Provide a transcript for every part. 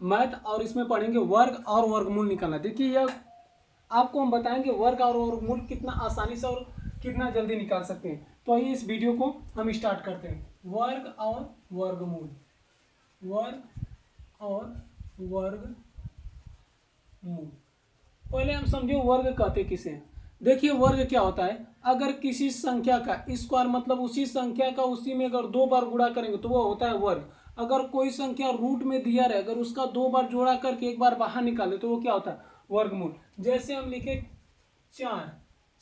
Math और इसमें पढ़ेंगे वर्ग और वर्गमूल निकालना। देखिए यह आपको हम बताएंगे वर्ग और वर्गमूल कितना आसानी से और कितना जल्दी निकाल सकते हैं। तो आइए इस वीडियो को हम स्टार्ट करते हैं। वर्ग और वर्गमूल, वर्ग और वर्गमूल। पहले हम समझे वर्ग कहते किसे हैं। देखिए वर्ग क्या होता है, अगर किसी संख्या का स्क्वायर मतलब उसी संख्या का उसी में अगर 2 बार गुणा करेंगे तो वो होता है वर्ग। अगर कोई संख्या रूट में दिया रहे, अगर उसका 2 बार जोड़ा करके एक बार बाहर निकाले तो वो क्या होता है वर्गमूल। जैसे हम लिखे 4,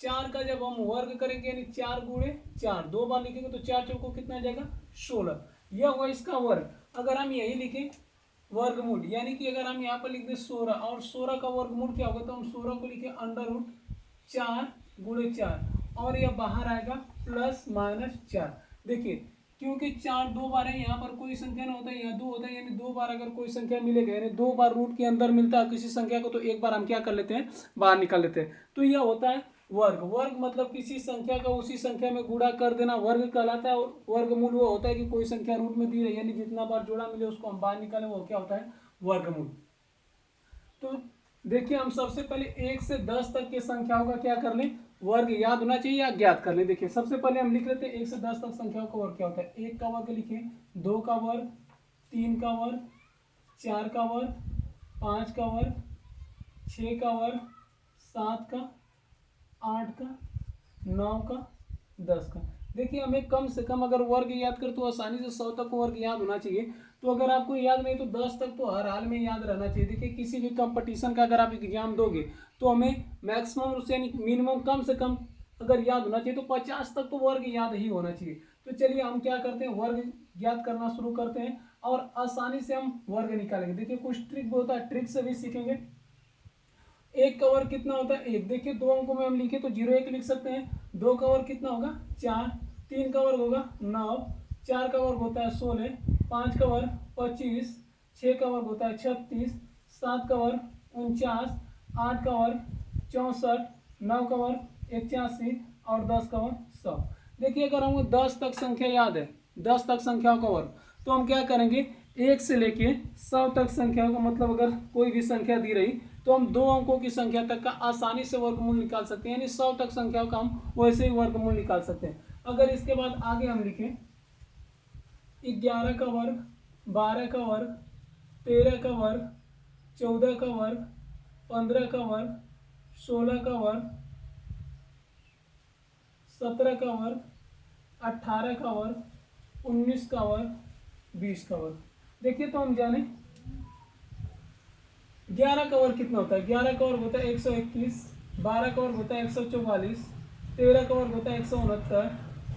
4 का जब हम वर्ग करेंगे यानी 4 गुणे 4, 2 बार लिखेंगे तो 4 चौको कितना आ जाएगा 16, यह हुआ इसका वर्ग। अगर हम यही लिखें वर्गमूल यानी कि अगर हम यहाँ पर लिख दें 16 और 16 का वर्गमूल क्या होगा तो हम 16 को लिखे अंडर रूट 4 गुणे 4 और यह बाहर आएगा प्लस माइनस 4। देखिए क्योंकि 4 2 बार है, यहाँ पर कोई संख्या ना होता है, यहाँ 2 होता है, यानी 2 बार अगर कोई संख्या मिलेगा यानी 2 बार रूट के अंदर मिलता है किसी संख्या को तो एक बार हम क्या कर लेते हैं बाहर निकाल लेते हैं। तो यह होता है वर्ग। वर्ग मतलब किसी संख्या का उसी संख्या में गुणा कर देना वर्ग कहलाता है। और वर्गमूल वो होता है कि कोई संख्या रूट में दी रही यानी जितना बार जोड़ा मिले उसको हम बाहर निकालें वो क्या होता है वर्गमूल। तो देखिए हम सबसे पहले 1 से 10 तक के संख्याओं का क्या कर लें वर्ग याद होना चाहिए या ज्ञात कर लें। देखिए सबसे पहले हम लिख लेते हैं 1 से 10 तक संख्याओं का वर्ग क्या होता है। 1 का वर्ग लिखे, 2 का वर्ग, 3 का वर्ग, 4 का वर्ग, 5 का वर्ग, 6 का वर्ग, 7 का, 8 का, 9 का, 10 का। देखिए हमें कम से कम अगर वर्ग याद कर तो आसानी से 100 तक वर्ग याद होना चाहिए। तो अगर आपको याद नहीं तो 10 तक तो हर हाल में याद रहना चाहिए। देखिए किसी भी कंपटीशन का अगर आप एग्जाम दोगे तो हमें मैक्सिमम से यानी मिनिमम कम से कम अगर याद होना चाहिए तो 50 तक तो वर्ग याद ही होना चाहिए। तो चलिए हम क्या करते हैं वर्ग याद करना शुरू करते हैं और आसानी से हम वर्ग निकालेंगे। देखिए कुछ ट्रिक भी होता है, ट्रिक से भी सीखेंगे। 1 का वर्ग कितना होता है 1, देखिए 2 अंकों में हम लिखे तो 0 1 लिख सकते हैं। 2 का वर्ग कितना होगा 4, 3 का वर्ग होगा 9, 4 का वर्ग होता है 16, 5 का वर्ग 25, 6 का वर्ग होता है 36, 7 का वर्ग 49, 8 का वर्ग 64, 9 का वर्ग 81 और 10 का वर्ग 100। देखिए अगर हमको 10 तक संख्या याद है, 10 तक संख्याओं का वर्ग, तो हम क्या करेंगे 1 से लेके 100 तक संख्याओं का मतलब अगर कोई भी संख्या दी रही तो हम 2 अंकों की संख्या तक का आसानी से वर्गमूल निकाल सकते हैं। यानी 100 तक संख्याओं का हम वैसे ही वर्गमूल निकाल सकते हैं। अगर इसके बाद आगे हम लिखें 11 का वर्ग, 12 का वर्ग, 13 का वर्ग, 14 का वर्ग, 15 का वर्ग, 16 का वर्ग, 17 का वर्ग, 18 का वर्ग, 19 का वर्ग, 20 का वर्ग। देखिए तो हम जाने 11 का वर्ग कितना होता है। 11 का वर्ग होता है 121, 12 का वर्ग होता है 144, 13 का वर्ग होता है 169,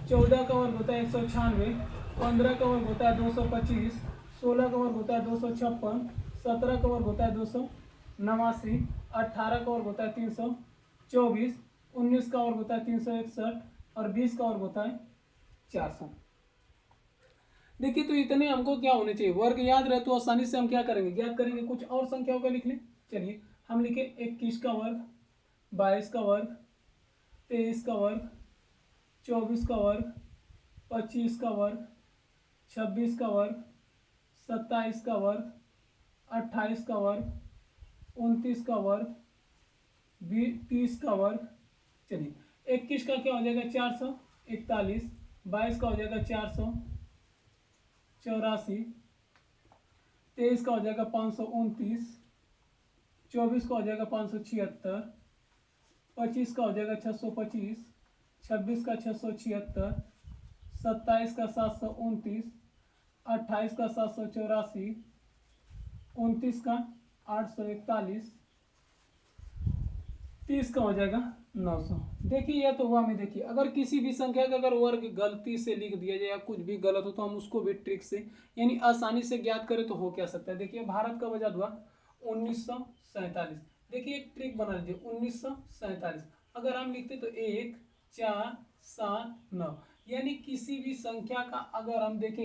14 का वर्ग होता है 196, 15 का वर्ग होता है 225, 16 का वर्ग होता है 256, 17 का वर्ग होता है 289, 18 का वर्ग होता है 324, 19 का वर्ग होता है 361 और 20 का वर्ग होता है 400। देखिए तो इतने हमको क्या होने चाहिए वर्ग याद रहे तो आसानी से हम क्या करेंगे ज्ञात करेंगे। कुछ और संख्याओं का लिख लें। चलिए हम लिखे 21 का वर्ग, 22 का वर्ग, 23 का वर्ग, 24 का वर्ग, 25 का वर्ग, 26 का वर्ग, 27 का वर्ग, 28 का वर्ग, 29 का वर्ग, 30 का वर्ग। चलिए 21 का क्या हो जाएगा 441, 22 का हो जाएगा 484, 23 का हो जाएगा 529, 24 का हो जाएगा 576, 25 का हो जाएगा 625, 26 का 676, 27 का 729, 28 का 784, 29 का 841, 30 का हो जाएगा 900। देखिए यह तो हुआ में। देखिए अगर किसी भी संख्या का अगर वर्ग गलती से लिख दिया जाए या कुछ भी गलत हो तो हम उसको भी ट्रिक से यानी आसानी से ज्ञात करें तो हो क्या सकता है। देखिए भारत कब आजाद हुआ 1947। देखिए एक ट्रिक बना लीजिए 1947 अगर हम लिखते तो 1 4 7 9 यानी किसी भी संख्या का अगर हम देखें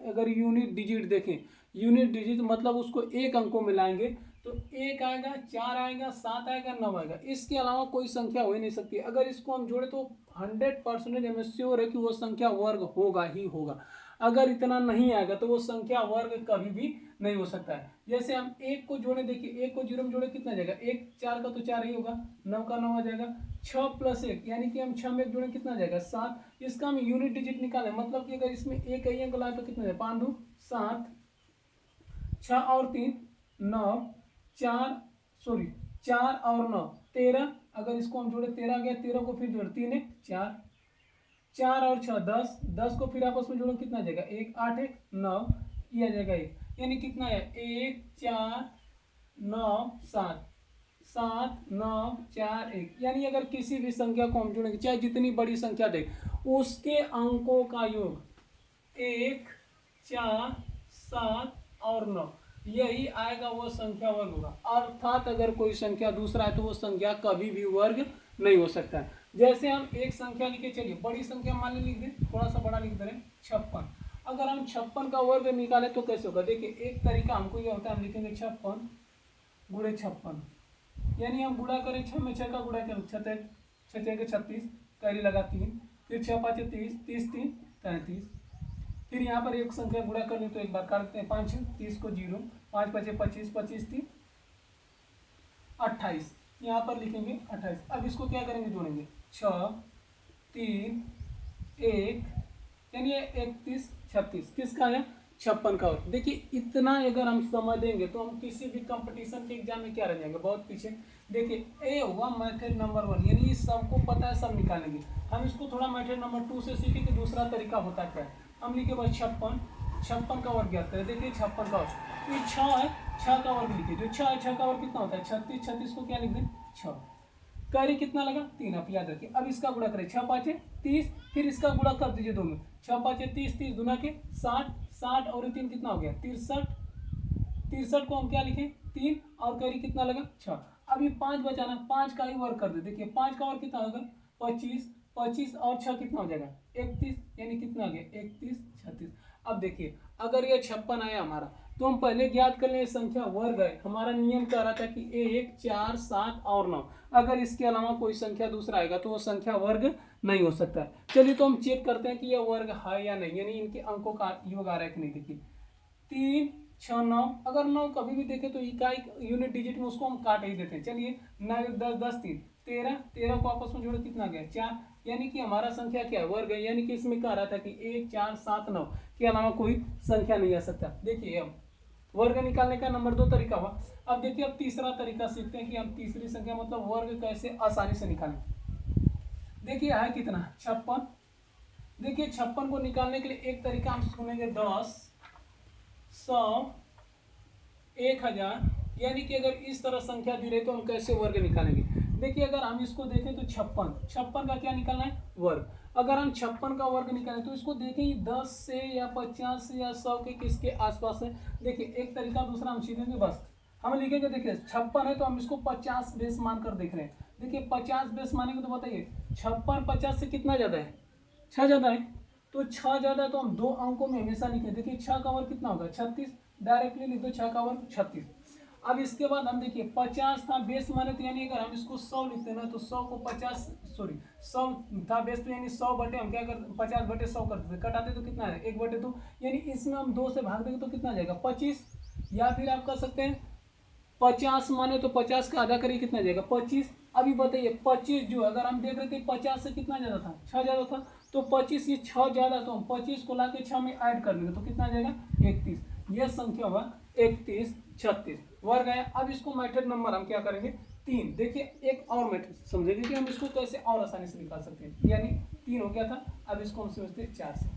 अगर यूनिट डिजिट देखें, यूनिट डिजिट मतलब उसको एक अंकों में लाएंगे तो 1 आएगा, 4 आएगा, 7 आएगा, 9 आएगा। इसके अलावा कोई संख्या हो ही नहीं सकती। अगर इसको हम जोड़े तो 100% हमें श्योर है कि वो संख्या वर्ग होगा ही होगा। अगर इतना नहीं आएगा तो वो संख्या वर्ग कभी भी नहीं हो सकता है। जैसे हम एक को जोड़े, देखिए एक को जीरो में जोड़े कितना जाएगा, एक चार का तो चार ही होगा, नौ का नौ आ जाएगा, 6 प्लस 1 यानी कि हम 6 में एक जोड़े कितना जाएगा 7। इसका हम यूनिट डिजिट निकालें, मतलब कि अगर इसमें एक ही अंक लाए तो कितना जाएगा 5 2 7, 6 और 3 9, 4 और 9 13, अगर इसको हम जोड़े 13 आ गया, 13 को फिर जोड़े 3 1 4, 4 और 6 10, 10 को फिर आपस में जोड़ो कितना आ जाएगा 1 8 1 9, ये आ जाएगा 1, यानी कितना है 1 4 9 7 7 9 4 1, यानी अगर किसी भी संख्या को हम जोड़ेंगे चाहे जितनी बड़ी संख्या दे उसके अंकों का योग 1 4 7 और 9 यही आएगा, वो संख्या वर्ग होगा। अर्थात अगर कोई संख्या दूसरा है तो वो संख्या कभी भी वर्ग नहीं हो सकता है। जैसे हम एक संख्या लिखे, चलिए बड़ी संख्या मान ली लिख दें, थोड़ा सा बड़ा लिख दे रहे 56। अगर हम 56 का वर्ग निकाले तो कैसे होगा, देखिए एक तरीका हमको ये होता है, हम लिखेंगे 56 गुणे 56, यानी हम गुणा करें 6 में 6 का गुणा करें 6 6 के 36, कैरी लगा 3, फिर 6 5 30, 30 3 33, फिर यहाँ पर एक संख्या गुणा करनी तो एक बार काटते हैं 5 30 को 0, 5 5 25 25 3 28, यहाँ पर लिखेंगे 28। अब इसको क्या करेंगे, जोड़ेंगे 6 3 1, यानी 31 36, किसका है 56 का। और देखिए इतना अगर हम समझ देंगे तो हम किसी भी कंपटीशन के एग्जाम में क्या रह जाएंगे, बहुत पीछे। देखिए ए हुआ मेथड नंबर 1, यानी सबको पता है, सब निकालेंगे। हम इसको थोड़ा मेथड नंबर 2 से सीखे कि दूसरा तरीका होता क्या है। हम लिखे बस 56 का वर्ग ज्ञात करें। देखिए 56 का वर्ग, तो ये 6 है, 6 का वर्ग लिखिए, जो 6 है 6 का वर्ग कितना होता है 36, 36 को क्या लिख दें 6, कैरी कितना लगा 3, आप याद रखिए। अब इसका गुणा करें 6 5 30, फिर इसका गुणा कर दीजिए 2 में, 6 5 30 30 दुना के 60 60 और 3 कितना हो गया 63, 63 को हम क्या लिखें 3, और कैरी कितना लगा 6। अब ये 5 बचाना, 5 का ही वर्ग कर दे। देखिए 5 का वर्ग कितना होगा 25, 25 और 6 कितना हो जाएगा 31, यानी कितना आ गया 31 36। अब देखिए अगर ये 56 आया हमारा, तो हम पहले ज्ञात कर लें संख्या वर्ग है। हमारा नियम कह रहा था कि 1 4 7 और 9, अगर इसके अलावा कोई संख्या दूसरा आएगा तो वो संख्या वर्ग नहीं हो सकता। चलिए तो हम चेक करते हैं कि यह वर्ग है या नहीं, यानी इनके अंकों का योग आ रहा है कि नहीं। देखिए 3 6 9, अगर 9 कभी भी देखे तो इकाई यूनिट डिजिट में उसको हम काट ही देते हैं। चलिए 9 10 10 3 13, 13 को आपस में जोड़े कितना गया 4, यानी कि हमारा संख्या क्या है वर्ग है। यानी कि इसमें कह रहा था कि 1 4 7 9 के अलावा कोई संख्या नहीं आ सकता। देखिए अब वर्ग निकालने का नंबर 2 तरीका हुआ। अब देखिए अब तीसरा तरीका सीखते हैं कि हम तीसरी संख्या मतलब वर्ग कैसे आसानी से निकालें। देखिए है कितना 56। देखिए 56 को निकालने के लिए एक तरीका हम सुनेंगे 10 100 1000, यानी कि अगर इस तरह संख्या दी रही तो हम कैसे वर्ग निकालेंगे। देखिए अगर हम इसको देखें तो 56 का क्या निकालना है वर्ग। अगर हम 56 का वर्ग निकालें तो इसको देखें 10 से या 50 से या 100 के किसके आसपास है। देखिए एक तरीका दूसरा हम सीखेंगे, बस हम लिखेंगे देखिए 56 है तो हम इसको 50 बेस मानकर देख रहे हैं। देखिए 50 बेस मानेंगे तो बताइए 56 50 से कितना ज़्यादा है 6 ज़्यादा है, तो 6 ज़्यादा है तो हम 2 अंकों में हमेशा लिखें। देखिए 6 का वर्ग कितना होगा 36, डायरेक्टली लिख दो 6 का वर्ग 36। अब इसके बाद हम देखिए 50 था बेस माने तो यानी अगर हम इसको 100 लिखते ना तो 100 को 50 100 था बेस तो यानी 100 बटे हम क्या करते 50 बटे 100 करते थे, कटाते तो कितना है 1 बटे 2, यानी इसमें हम 2 से भाग देंगे तो कितना आ जाएगा 25। या फिर आप कर सकते हैं 50 माने तो 50 का आधा करिए कितना जाएगा 25। अभी बताइए 25 जो अगर हम देख रहे थे 50 से कितना ज़्यादा था 6 ज़्यादा था, तो 25 ये 6 ज़्यादा, तो हम 25 को ला के 6 में ऐड कर लेंगे तो कितना आ जाएगा 31। यह संख्या हुआ 31 36 वर्ग आया। अब इसको मेथड नंबर हम क्या करेंगे 3। देखिए एक और मेथड समझेंगे कि हम इसको कैसे और आसानी से निकाल सकते हैं। यानी 3 हो गया था, अब इसको हम समझते हैं 4 से।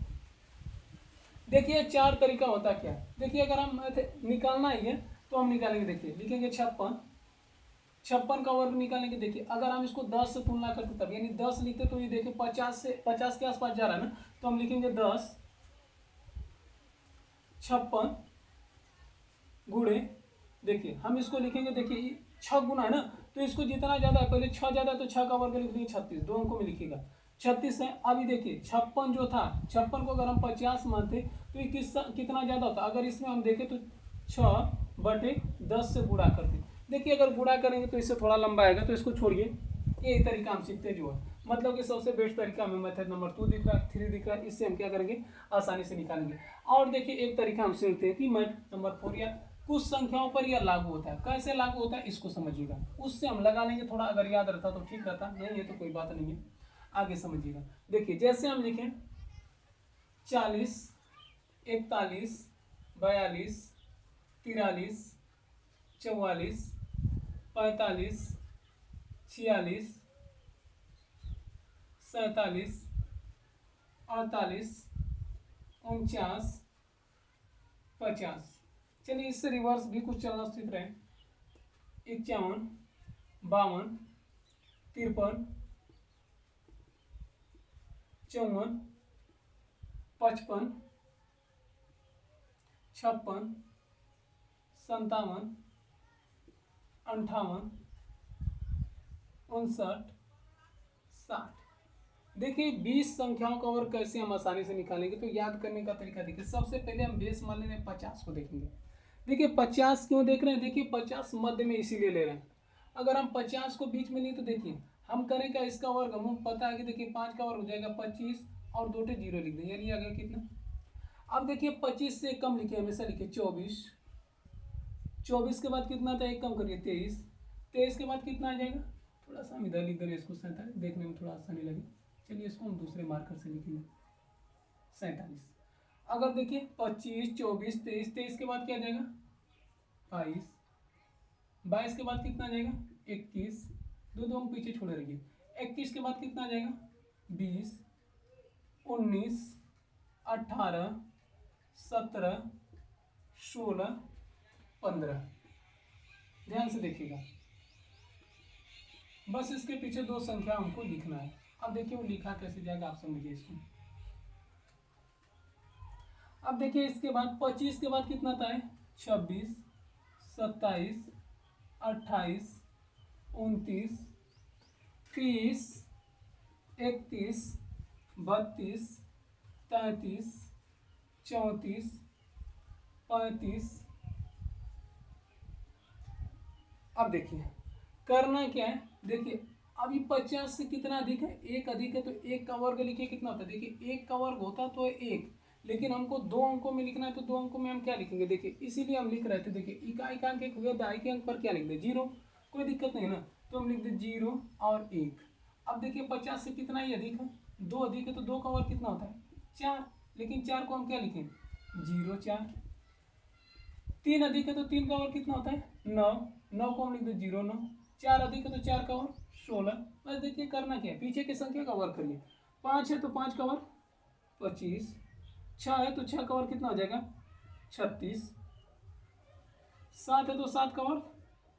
देखिए 4 तरीका होता क्या। देखिए अगर हम निकालना ही है तो हम निकालेंगे, देखिए लिखेंगे 56 का वर्ग निकालेंगे। देखिए अगर हम इसको 10 से तुलना करते तब, यानी 10 लिखते तो ये देखिए 50 के आसपास जा रहा है ना, तो हम लिखेंगे 10 56 गुणे, देखिए हम इसको लिखेंगे, देखिए 6 गुना है ना, तो इसको जितना ज़्यादा है पहले 6 ज़्यादा तो 6 का वर्ग लिख देंगे 36, 2 अंकों में लिखिएगा 36 है। अभी देखिए 56 जो था 56 को अगर हम 50 मानते तो ये कितना ज़्यादा होता, अगर इसमें हम देखें तो 6 बटे 10 से गुणा करते। देखिए अगर गुणा करेंगे तो इससे थोड़ा लंबा आएगा तो इसको छोड़िए, यही तरीका हम सीखते जो है। मतलब कि सबसे बेस्ट तरीका हमें मेथड नंबर 2 दिख रहा है, 3 दिख रहा है, इससे हम क्या करेंगे, आसानी से निकालेंगे। और देखिए एक तरीका हम सीखते हैं कि मेथड नंबर 4 या कुछ संख्याओं पर यह लागू होता है। कैसे लागू होता है इसको समझिएगा, उससे हम लगा लेंगे, थोड़ा अगर याद रहता तो ठीक रहता, नहीं है तो कोई बात नहीं है, आगे समझिएगा। देखिए जैसे हम लिखें 40, 41, 42, 43, 44, 45, 46, 47, 48, 49, 50। चलिए इससे रिवर्स भी कुछ चलना सीख रहे हैं। 51, 52, 53, 54, 55, 56, 57, 58, 59, 60। देखिए 20 संख्याओं का वर्ग कैसे हम आसानी से निकालेंगे, तो याद करने का तरीका देखिए। सबसे पहले हम बेस मान ले रहे हैं 50 को देखेंगे। देखिए 50 क्यों देख रहे हैं, देखिए 50 मध्य में इसीलिए ले रहे हैं। अगर हम 50 को बीच में नहीं तो देखिए हम करें क्या, इसका वर्ग हमें पता है कि देखिए 5 का वर्ग हो जाएगा 25 और 2 जीरो लिख दें, यानी आ गया कितना। अब देखिए 25 से कम लिखे, हमेशा लिखे 24, 24 के बाद कितना था, एक कम करिए 23, 23 के बाद कितना आ जाएगा, थोड़ा सा हम इधर लिख देंगे इसको 47, देखने में थोड़ा आसानी लगे। चलिए इसको हम दूसरे मार्कर से लिखेंगे 47। अगर देखिए 25, 24, 23, 23 के बाद क्या आ जाएगा 22, 22 के बाद कितना आ जाएगा 21, दो हम पीछे छोड़े रहिए, 21 के बाद कितना आ जाएगा 20, 19, 18, 17, 16, 15। ध्यान से देखिएगा, बस इसके पीछे दो संख्या हमको लिखना है। अब देखिए वो लिखा कैसे जाएगा आप समझिए इसको। अब देखिए इसके बाद 25 के बाद कितना आता है 26, 27, 28, 29, 30, 31, 32, 33, 34, 35। अब देखिए करना क्या है, देखिए अभी 50 से कितना अधिक है, एक अधिक है, तो एक का वर्ग लिखिए कितना होता है। देखिए एक का वर्ग होता तो है एक, लेकिन हमको दो अंकों में लिखना है, तो दो अंकों में हम क्या लिखेंगे, देखिए इसीलिए हम लिख रहे थे। देखिए इकाई का अंक एक हुआ, दहाई के अंक पर क्या लिख दे 0, कोई दिक्कत नहीं ना, तो हम लिख दे 0 और 1। अब देखिए 50 से कितना ही अधिक है, दो अधिक है, तो दो का वर्ग कितना होता है 4, लेकिन 4 को हम क्या लिखें 0, 4। 3 अधिक है तो 3 का वर्ग कितना होता है 9, 9 को हम लिख दे 0, 9। 4 अधिक है तो 4 का वर्ग 16। बस देखिए करना क्या है, पीछे की संख्या का वर्ग करिए। 5 है तो 5 का वर्ग 25, 6 है तो 6 का वर्ग कितना हो जाएगा 36, 7 है तो 7 का वर्ग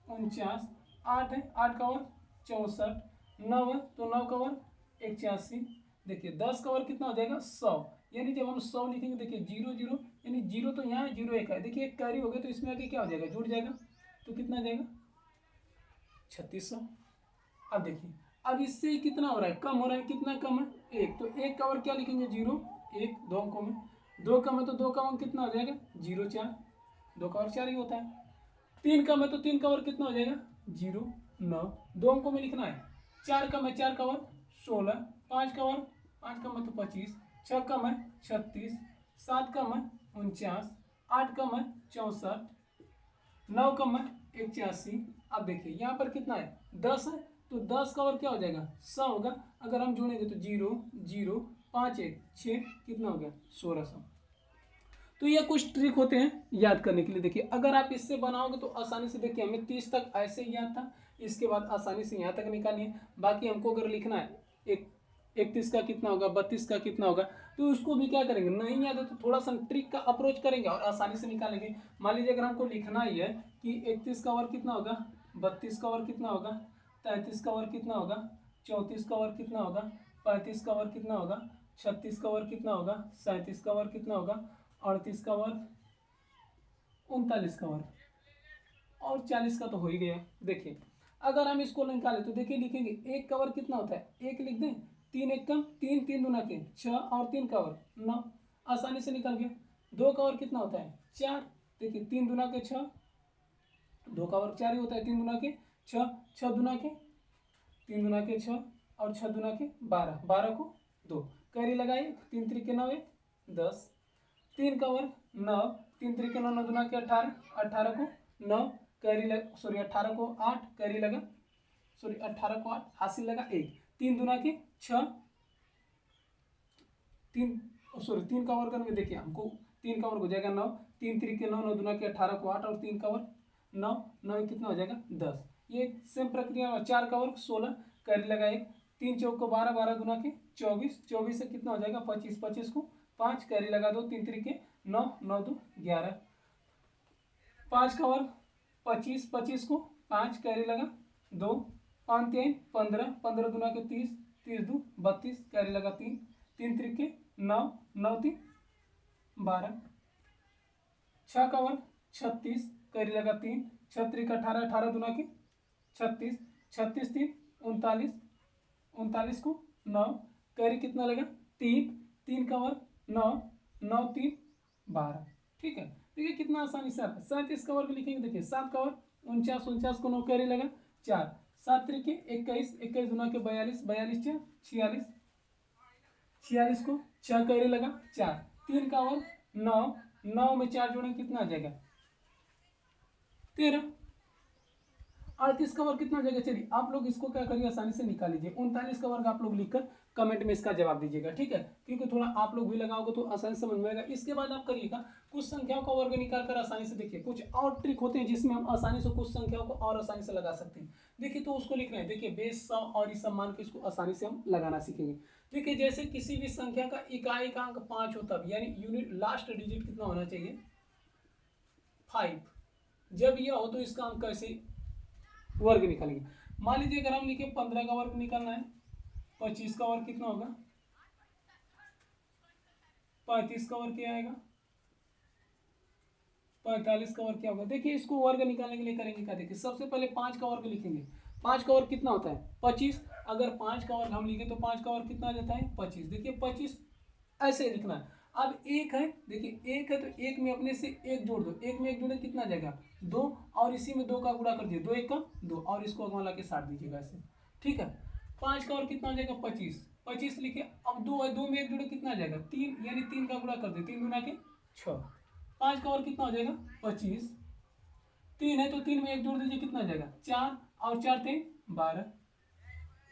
49, 8 है 8 का वर्ग 64, 9 है तो 9 का वर्ग 81। देखिए 10 का वर्ग कितना हो जाएगा 100, यानी जब हम 100 लिखेंगे देखिए 0 0, यानी 0 तो यहाँ है, 0 1 है, देखिए एक कैरी हो गया तो इसमें आके क्या हो जाएगा जुड़ जाएगा, तो कितना आ जाएगा 3600। अब देखिए अब इससे कितना हो रहा है, कम हो रहा है, कितना कम है 1, तो 1 का वर्ग क्या लिखेंगे 0, 1, दो अंकों में, 2 कम है तो 2 का वर्ग कितना हो जाएगा 0, 4, 2 का वर्ग 4 ही होता है। 3 कम है तो 3 का वर्ग कितना हो जाएगा 0, 9, दो अंकों में लिखना है। 4 कम है 4 का वर्ग 16, 5 का वर्ग 5 कम है तो 25, 6 कम है 36, 7 कम है 49, 8 कम है 64, 9 कम है 81। अब देखिए यहाँ पर कितना है 10 है, तो 10 का वर्ग क्या हो जाएगा 100 होगा। अगर हम जोड़ेंगे तो 0 0, 5 1 6, कितना हो गया 1600। तो ये कुछ ट्रिक होते हैं याद करने के लिए। देखिए अगर आप इससे बनाओगे तो आसानी से, देखिए हमें 30 तक ऐसे ही याद था, इसके बाद आसानी से यहाँ तक निकालिए। बाकी हमको अगर लिखना है 31 का कितना होगा, 32 का कितना होगा, तो उसको भी क्या करेंगे, नहीं याद है तो थोड़ा सा ट्रिक का अप्रोच करेंगे और आसानी से निकालेंगे। मान लीजिए अगर हमको लिखना ही है कि 31 का वर्ग कितना होगा, 32 का वर्ग कितना होगा, 33 का वर्ग कितना होगा, 34 का वर्ग कितना होगा, 35 का वर्ग कितना होगा, 36 का वर्ग कितना होगा, 37 का वर्ग कितना होगा, 38 का वर्ग, 39 का वर्ग और 40 का तो हो ही गया। देखिए अगर हम इसको निकालें तो देखिए लिखेंगे 1 का वर्ग कितना होता है, 1 लिख दें, 3 1 कम 3, 3 दूना के 6 और 3 का वर्ग 9, आसानी से निकल गया। 2 का वर्ग कितना होता है 4, देखिए 3 दूना के 6, 2 का वर्ग 4 ही होता है, 3 दूना के 6, 6 दूना के 3 दूना के 6, और 6 दूना के 12, 12 को 2 कैरी लगाइए, 3 त्रिके 9 1 10, 3 का वर्ग 9, 3 त्रिके 9 9 दूना के 18, 18 को 9 कैरी लग सॉरी 18 को 8 कैरी लगा सॉरी 18 को 8 हासिल लगा 1, 3 दूना के 6, 3 सॉरी 3 का वर्ग करेंगे, देखिए हमको 3 का वर्ग हो जाएगा 9, 3 त्रिके 9 9 दूना के 18 को 8 और 3 का वर्ग 9, 9 कितना हो जाएगा 10। ये सेम प्रक्रिया 4 का वर्ग 16 कैरी लगा 1, 3 चौक को 12, 12 दूना के 24, 24 से कितना हो जाएगा 25, 25 को 5 कैरी लगा 2, 3 त्रिके 9 9 2 11, 5 का वर्ग 25, 25 को 5 कैरी लगा 2, 5 3 15, 15 दूना के 30, 30 2 32 कैरी लगा 3, 3 त्रिके 9 9 3 12, 6 का वर्ग 36 कैरी लगा 3, 6 त्रिक 18, 18 दूना के 36, 36 3 39, 39 को 9 कैरी कितना लगा 3, 3 का वर्ग 9, 9 3 12। ठीक है, देखिए कितना आसानी से आता है। 37 का वर्ग लिखेंगे, देखिए 7 का वर्ग 49, 49 को 9 कैरी लगा 4, 7 त्रिके 21, 21 दूना के 42, 42 4 46, 46 को 6 कैरी लगा 4, 3 का वर्ग 9, 9 में 4 जोड़ेंगे कितना आ जाएगा 13, 38 का वर्ग कितना हो जाएगा। चलिए आप लोग इसको क्या करिए आसानी से निकाल लीजिए, 39 का वर्ग आप लोग लिखकर कमेंट में इसका जवाब दीजिएगा। ठीक है, क्योंकि थोड़ा आप लोग भी लगाओगे तो आसानी समझ में आएगा। इसके बाद आप करिएगा कुछ संख्याओं का वर्ग निकाल कर आसानी से, देखिए कुछ और ट्रिक होते हैं जिसमें हम आसानी से कुछ संख्याओं को और आसानी से लगा सकते हैं। देखिए तो उसको लिखना है, देखिए बेस 100 और इस मान के इसको आसानी से हम लगाना सीखेंगे। देखिए जैसे किसी भी संख्या का इकाई का अंक 5 हो तब, यानी यूनिट लास्ट डिजिट कितना होना चाहिए 5, जब यह हो तो इसका अंक कैसे वर्ग निकालेंगे। मान लीजिए अगर हम लिखे 15 का वर्ग निकालना है, 25 का वर्ग कितना होगा, 35 का वर्ग क्या आएगा, 45 का वर्ग क्या होगा। देखिए इसको वर्ग निकालने के लिए करेंगे क्या, देखिए सबसे पहले 5 का वर्ग लिखेंगे। 5 का वर्ग कितना होता है 25, अगर 5 का वर्ग हम लिखे तो 5 का वर्ग कितना आ जाता है 25। देखिए 25 ऐसे लिखना है। अब एक है, देखिए एक है तो एक में अपने से एक जोड़ दो, एक में एक जोड़े कितना आ जाएगा 2, और इसी में 2 का गुणा कर दिए, 2 1 का 2, और इसको अगवा ला के साट दीजिएगा ऐसे। ठीक है, 5 का और कितना हो जाएगा 25, 25 लिखे। अब 2 है, 2 में एक जोड़े कितना आ जाएगा 3, यानी 3 का गुणा कर दिए, 3 गुना के 6। 5 का और कितना हो जाएगा 25, 3 है तो 3 में एक जोड़ दीजिए कितना आ जाएगा 4, और 4 थे 12,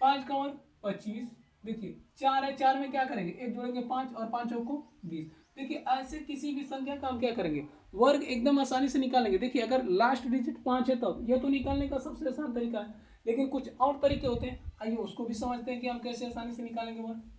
5 का और 25। देखिए 4 है, 4 में क्या करेंगे एक जोड़ेंगे 5, और 5 को 20। देखिए ऐसे किसी भी संख्या का हम क्या करेंगे वर्ग एकदम आसानी से निकालेंगे। देखिए अगर लास्ट डिजिट 5 है तब यह तो निकालने का सबसे आसान तरीका है, लेकिन कुछ और तरीके होते हैं, आइए उसको भी समझते हैं कि हम कैसे आसानी से निकालेंगे वर्ग।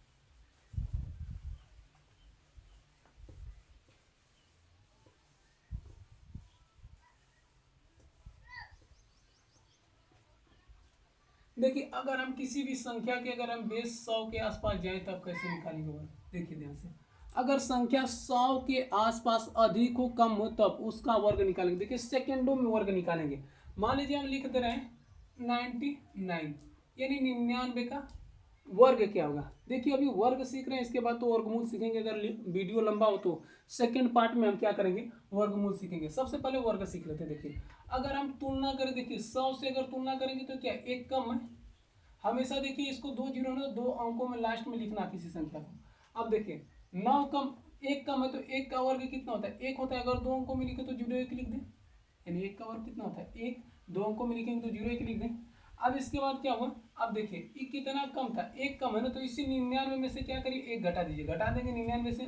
देखिए अगर हम किसी भी संख्या के अगर हम बेस 100 के आसपास जाए तब कैसे निकालेंगे वर्ग। देखिए ध्यान से, अगर संख्या 100 के आसपास अधिक हो कम हो तब उसका वर्ग निकालेंगे। देखिए सेकेंडों में वर्ग निकालेंगे। मान लीजिए हम लिख दे रहे हैं 99, यानी 99 का वर्ग क्या होगा। देखिए अभी वर्ग सीख रहे हैं, इसके बाद तो वर्गमूल सीखेंगे। अगर वीडियो लंबा हो तो सेकंड पार्ट में हम क्या करेंगे वर्गमूल सीखेंगे। सबसे पहले वर्ग सीख लेते हैं। देखिए अगर हम तुलना करें, देखिए 100 से अगर तुलना करेंगे तो क्या एक कम है, हमेशा देखिए इसको 2 जीरो ना 2 अंकों में लास्ट में लिखना किसी संख्या को। अब देखिए 9 कम, एक कम है तो एक का वर्ग कितना होता है एक होता है। अगर 2 अंकों में लिखे तो 0 1 लिख दें, यानी एक का वर्ग कितना होता है एक, 2 अंकों में लिखेंगे तो 0 1 लिख दें। अब इसके बाद क्या हुआ, अब देखिए ये कितना कम था एक कम है ना, तो इसी 99 में से क्या करिए एक घटा दीजिए, घटा देंगे 99 से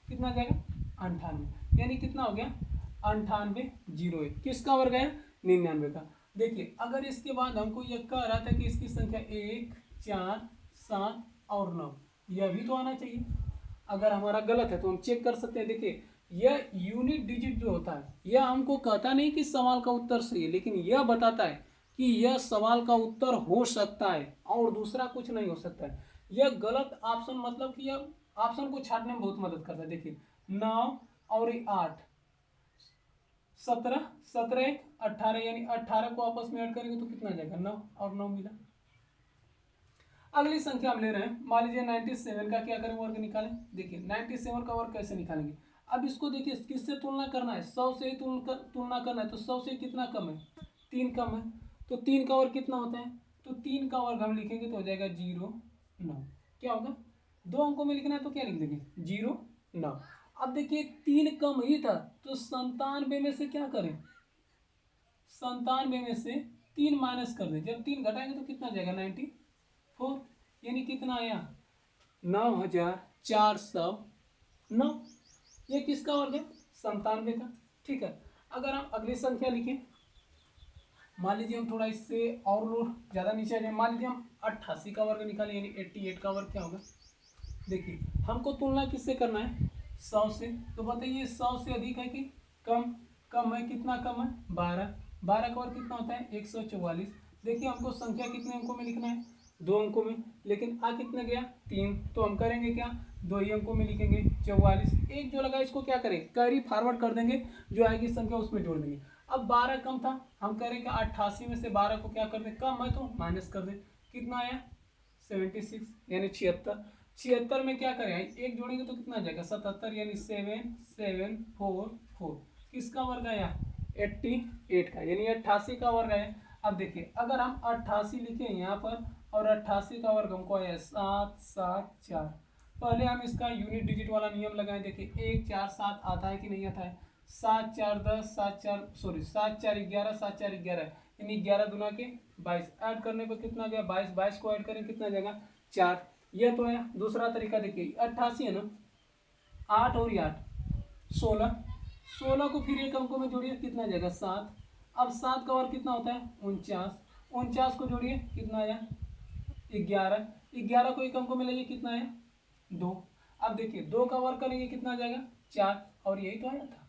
कितना आ जाएगा 98, यानी कितना हो गया 98 0 1, किसका वर्ग है 99 का। देखिए अगर इसके बाद हमको यह कह रहा था कि इसकी संख्या 1 4 7 और 9, यह भी तो आना चाहिए। अगर हमारा गलत है तो हम चेक कर सकते हैं। देखिए यह यूनिट डिजिट जो होता है यह हमको कहता नहीं कि सवाल का उत्तर सही है, लेकिन यह बताता है कि यह सवाल का उत्तर हो सकता है और दूसरा कुछ नहीं हो सकता है। यह गलत ऑप्शन मतलब कि यह ऑप्शन को छाटने में बहुत मदद करता है। देखिए 9 और 8 17, 17 1 18, यानी 18 को आपस में ऐड करेंगे तो कितना जाएगा 9 और 9 मिला। अगली संख्या हम ले रहे हैं, मान लीजिए 97 का क्या करें वर्ग निकालें। देखिए 97 का वर्ग कैसे निकालेंगे। अब इसको देखिए किससे तुलना करना है 100 से तुलना करना है, तो 100 से कितना कम है 3 कम है, तो 3 का वर्ग कितना होता है, तो 3 का वर्ग हम लिखेंगे तो हो जाएगा 0 9। क्या होगा, 2 अंकों में लिखना है तो क्या लिख देंगे 0 9। अब देखिए 3 कम ही था तो 97 में से क्या करें, 97 में से 3 माइनस कर दें, जब 3 घटाएंगे तो कितना जाएगा 94, यानी कितना आया 9409। ये किसका वर्ग है, 97 का। ठीक है, अगर हम अगली संख्या लिखें, मान लीजिए हम थोड़ा इससे और लोड ज़्यादा नीचे आ जाए, मान लीजिए हम 88 का वर्ग निकालें, यानी 88 का वर्ग क्या होगा। देखिए हमको तुलना किससे करना है, 100 से। तो बताइए 100 से अधिक है कि कम, कम है, कितना कम है 12, 12 का वर्ग कितना होता है 144। देखिए हमको संख्या कितने अंकों में लिखना है, 2 अंकों में, लेकिन आ कितना गया 3, तो हम करेंगे क्या 2 ही अंकों में लिखेंगे 44। एक जो लगा इसको क्या करें कैरी फॉरवर्ड कर देंगे, जो आएगी संख्या उसमें जोड़ देंगे। अब 12 कम था, हम करेंगे 88 में से 12 को क्या कर दें, कम है तो माइनस कर दें, कितना आया 76 यानी 76। 76 में क्या करें एक जोड़ेंगे तो कितना आ जाएगा 77, यानी 7744। किसका वर्ग आया 88 का, यानी 88 का वर्ग आया। अब देखिए अगर हम 88 लिखे यहाँ पर और 88 का वर्ग हमको आया 774, पहले हम इसका यूनिट डिजिट वाला नियम लगाएं। देखिए 1 4 7 आता है कि नहीं आता है, 7 4 10, 7 4 11, 7 4 11, यानी 11 दूना के 22, ऐड करने पर कितना गया 22, 22 को ऐड करें कितना जाएगा 4। यह तो है। दूसरा तरीका देखिए 88 है ना, 8 और 8 16, 16 को फिर एक अंकों में जोड़िए कितना जाएगा 7। अब 7 का वर्ग कितना होता है 49, 49 को जोड़िए कितना आया 11, 11 को एक अंकों में लाइए कितना है 2। अब देखिए 2 का वर्ग करेंगे कितना आ जाएगा 4, और यही तो आया था,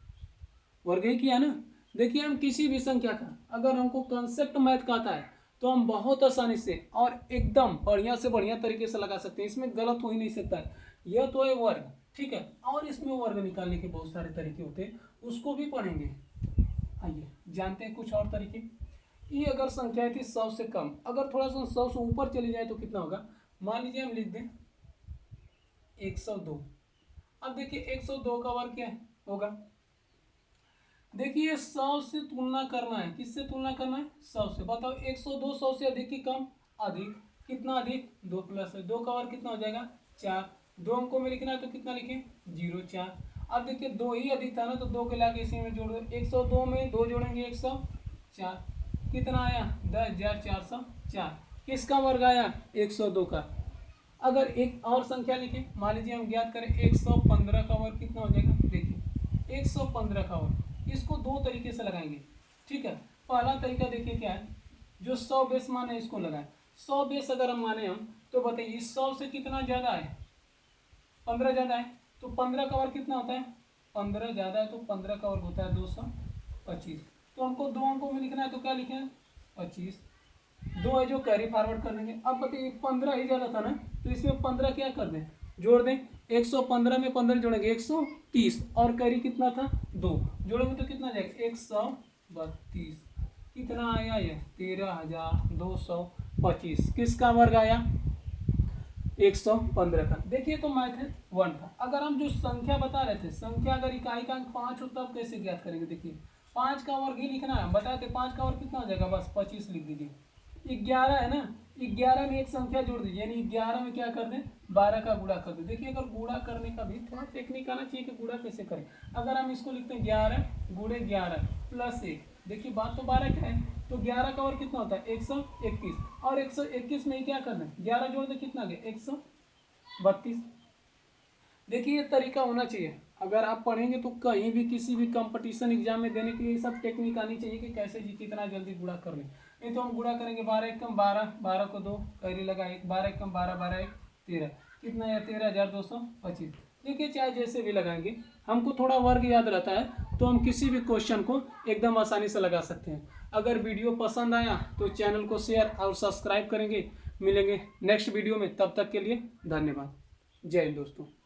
वर्ग ही किया ना। देखिए हम किसी भी संख्या का अगर हमको कंसेप्ट मैथ का आता है तो हम बहुत आसानी से और एकदम बढ़िया से बढ़िया तरीके से लगा सकते हैं, इसमें गलत हो ही नहीं सकता है। यह तो है वर्ग, ठीक है, और इसमें वर्ग निकालने के बहुत सारे तरीके होते हैं, उसको भी पढ़ेंगे। आइए जानते हैं कुछ और तरीके। ये अगर संख्या थी 100 से कम, अगर थोड़ा सा 100 से ऊपर चली जाए तो कितना होगा, मान लीजिए हम लिख दें 102। अब देखिए 102 का वर्ग क्या होगा, देखिए 100 से तुलना करना है, किससे तुलना करना है 100 से। बताओ 102 100 से अधिक की कम, अधिक, कितना अधिक 2 प्लस है, 2 का वर्ग कितना हो जाएगा 4, 2 अंकों में लिखना है तो कितना लिखें 0 4। अब देखिए 2 ही अधिक था ना, तो 2 के लाके इसी में जोड़ दो, 102 में 2 जोड़ेंगे 104, कितना आया 10,404। किसका वर्ग आया 102 का। अगर एक और संख्या लिखें, मान लीजिए हम ज्ञात करें 115 का वर्ग कितना हो जाएगा। देखिए 115 का वर्ग, इसको 2 तरीके से लगाएंगे, ठीक है। पहला तरीका देखिए क्या है, जो 100 बेस माने इसको लगाएं। 100 बेस अगर हम माने हम तो बताइए 100 से कितना ज़्यादा है 15 ज़्यादा है, तो 15 का वर्ग कितना होता है 15 ज़्यादा है, तो 15 का वर्ग होता है 225। तो हमको 2 अंकों में लिखना है तो क्या लिखें 25, 2 है जो कैरी फॉरवर्ड कर देंगे। अब बताइए 15 ही ज़्यादा था ना, तो इसमें 15 क्या कर दें जोड़ दें, 115 में 15 जोड़ेंगे 130, और कैरी कितना था 2, जोड़ेंगे तो कितना जाएगा 132। कितना आया ये 13,225। किसका वर्ग आया 115 का। देखिए तो मैथ 1 था। अगर हम जो संख्या बता रहे थे, संख्या अगर इकाई का अंक 5 हो तब कैसे ज्ञात करेंगे। देखिए 5 का वर्ग ही लिखना है, हम बताए थे 5 का वर्ग कितना हो जाएगा, बस 25 लिख दीजिए। 11 है ना, 11 में एक संख्या जोड़ दीजिए, यानी 11 में क्या कर दें 12 का गुणा कर दें। देखिए अगर गुणा करने का भी थोड़ा टेक्निक आना चाहिए कि गुणा कैसे करें। अगर हम इसको लिखते हैं 11 गुणे 11 प्लस 1, देखिए बात तो 12 का है, तो 11 का वर्ग कितना होता है 121, और 121 में क्या करना है 11 जोड़ दे कितना गया 132। देखिए ये तरीका होना चाहिए, अगर आप पढ़ेंगे तो कहीं भी किसी भी कंपटीशन एग्जाम में देने के लिए सब टेक्निक आनी चाहिए कि कैसे जी कितना जल्दी गुणा कर लें। नहीं तो हम गुणा करेंगे 12 एकम 12, 12 को 2 कैरी लगा 1, 12 एकम 12, 12 1 13, कितना है 13,225। देखिए चाहे जैसे भी लगाएंगे, हमको थोड़ा वर्ग याद रहता है तो हम किसी भी क्वेश्चन को एकदम आसानी से लगा सकते हैं। अगर वीडियो पसंद आया तो चैनल को शेयर और सब्सक्राइब करेंगे। मिलेंगे नेक्स्ट वीडियो में, तब तक के लिए धन्यवाद। जय हिंद दोस्तों।